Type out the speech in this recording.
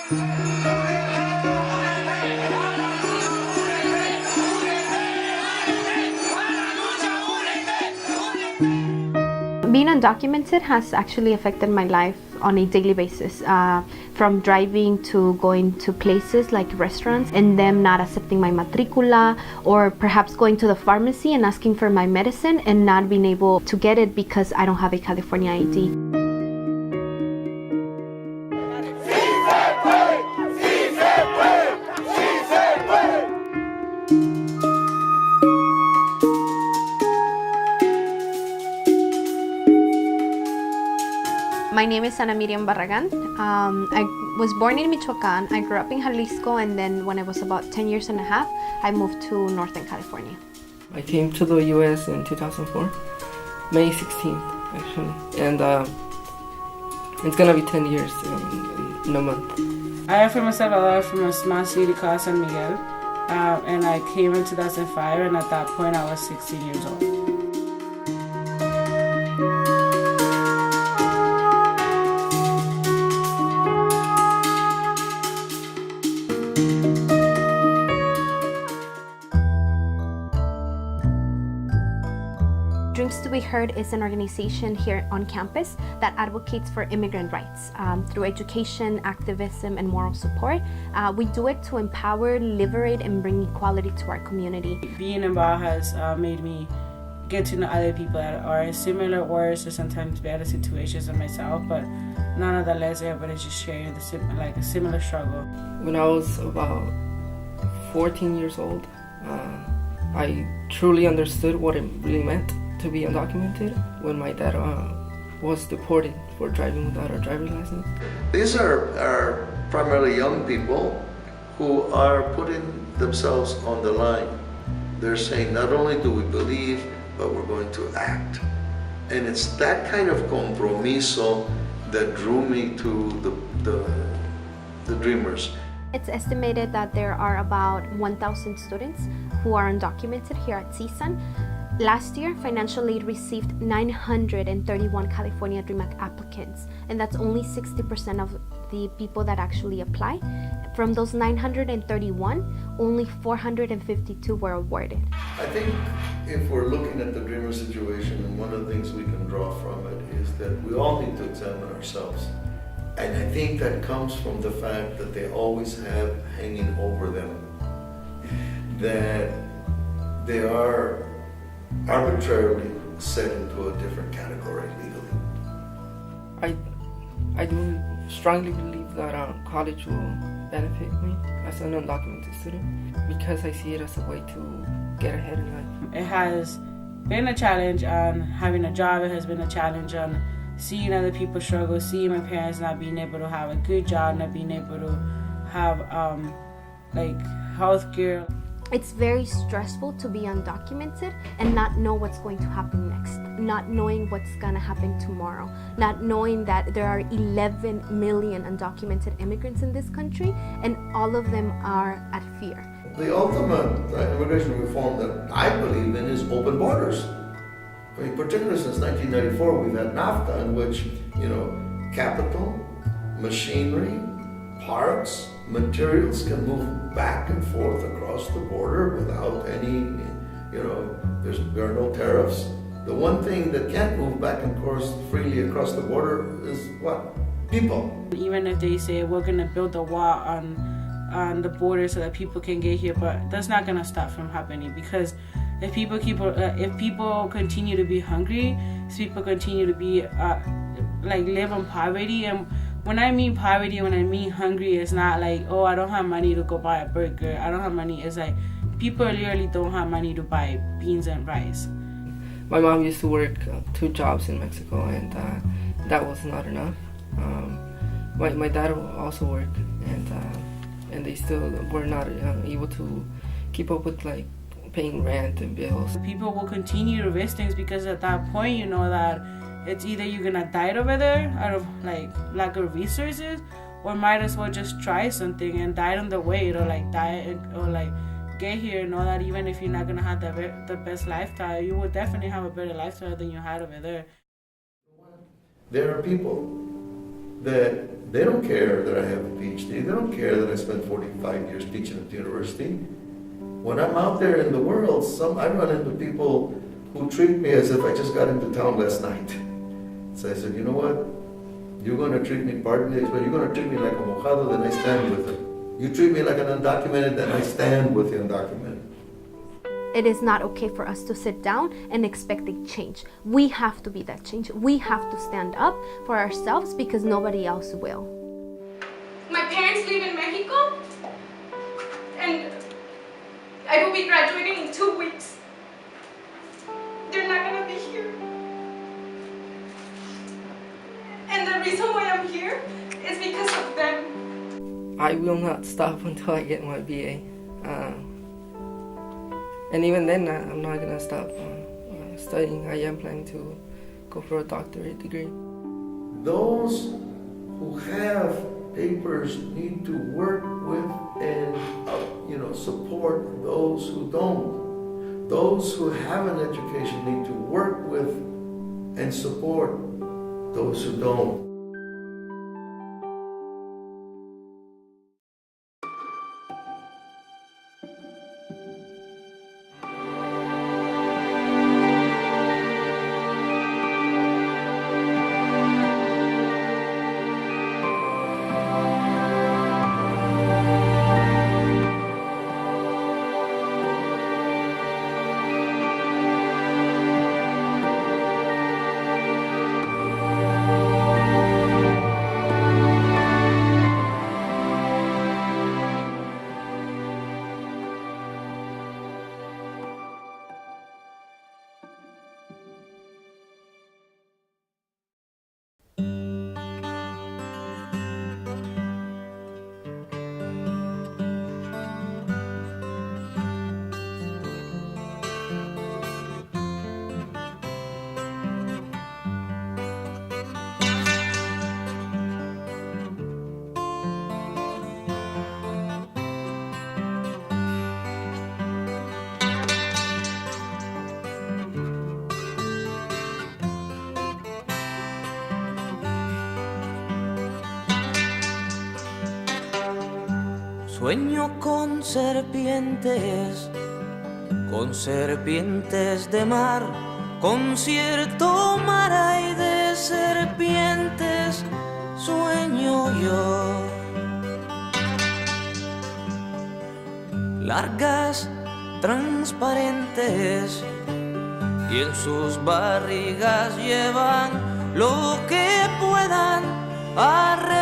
Being undocumented has actually affected my life on a daily basis, from driving to going to places like restaurants and them not accepting my matricula, or perhaps going to the pharmacy and asking for my medicine and not being able to get it because I don't have a California ID. My name is Ana Miriam Barragan. I was born in Michoacan. I grew up in Jalisco, and then when I was about 10 years and a half, I moved to Northern California. I came to the U.S. in 2004, May 16th, actually. And it's gonna be 10 years in a month. I am from El Salvador, from a small city called San Miguel. And I came in 2005, and at that point I was 16 years old. Dreams to be Heard is an organization here on campus that advocates for immigrant rights through education, activism, and moral support. We do it to empower, liberate, and bring equality to our community. Being involved has made me get to know other people that are in similar or sometimes better situations than myself, but nonetheless, everybody's just sharing a similar struggle. When I was about 14 years old, I truly understood what it really meant to be undocumented when my dad was deported for driving without a driver's license. These are primarily young people who are putting themselves on the line. They're saying, not only do we believe, but we're going to act. And it's that kind of compromiso that drew me to the Dreamers. It's estimated that there are about 1,000 students who are undocumented here at CSUN. Last year, financial aid received 931 California Dream Act applicants, and that's only 60% of the people that actually apply. From those 931, only 452 were awarded. I think if we're looking at the Dreamer situation, and one of the things we can draw from it is that we all need to examine ourselves. And I think that comes from the fact that they always have hanging over them that they are arbitrarily set into a different category legally. I do strongly believe that college will benefit me as an undocumented student because I see it as a way to get ahead in life. It has been a challenge on having a job. It has been a challenge on seeing other people struggle, seeing my parents not being able to have a good job, not being able to have health care. It's very stressful to be undocumented and not know what's going to happen next, not knowing what's going to happen tomorrow, not knowing that there are 11 million undocumented immigrants in this country and all of them are at fear. The ultimate immigration reform that I believe in is open borders. I mean, particularly since 1994, we've had NAFTA, in which, capital, machinery, parts, materials can move back and forth across the border without any, there are no tariffs. The one thing that can't move back and forth freely across the border is what? People. Even if they say we're going to build a wall on the border so that people can get here, but that's not going to stop from happening, because if people continue to be hungry, if people continue to be live in poverty, and when I mean poverty, when I mean hungry, it's not like, oh, I don't have money to go buy a burger, I don't have money. It's like people literally don't have money to buy beans and rice. My mom used to work 2 jobs in Mexico, and that was not enough. My dad also worked, and they still were not able to keep up with paying rent and bills. People will continue to risk things because at that point, you know that it's either you're gonna die over there out of lack of resources, or might as well just try something and die on the way, or die or get here. Know that even if you're not gonna have the best lifestyle, you will definitely have a better lifestyle than you had over there. There are people that they don't care that I have a PhD. They don't care that I spent 45 years teaching at the university. When I'm out there in the world, I run into people who treat me as if I just got into town last night. So I said, you know what? You're going to treat me, pardon me, but you're going to treat me like a mojado, then I stand with it. You treat me like an undocumented, then I stand with the undocumented. It is not okay for us to sit down and expect a change. We have to be that change. We have to stand up for ourselves because nobody else will. My parents live in Mexico, and I will be graduating in 2 weeks. They're not gonna be here. And the reason why I'm here is because of them. I will not stop until I get my BA. And even then, I'm not gonna stop studying. I am planning to go for a doctorate degree. Those who have papers need to work with and support those who don't. Those who have an education need to work with and support those who don't. Sueño con serpientes de mar, concierto mar hay de serpientes, sueño yo. Largas, transparentes, y en sus barrigas llevan lo que puedan arreglar.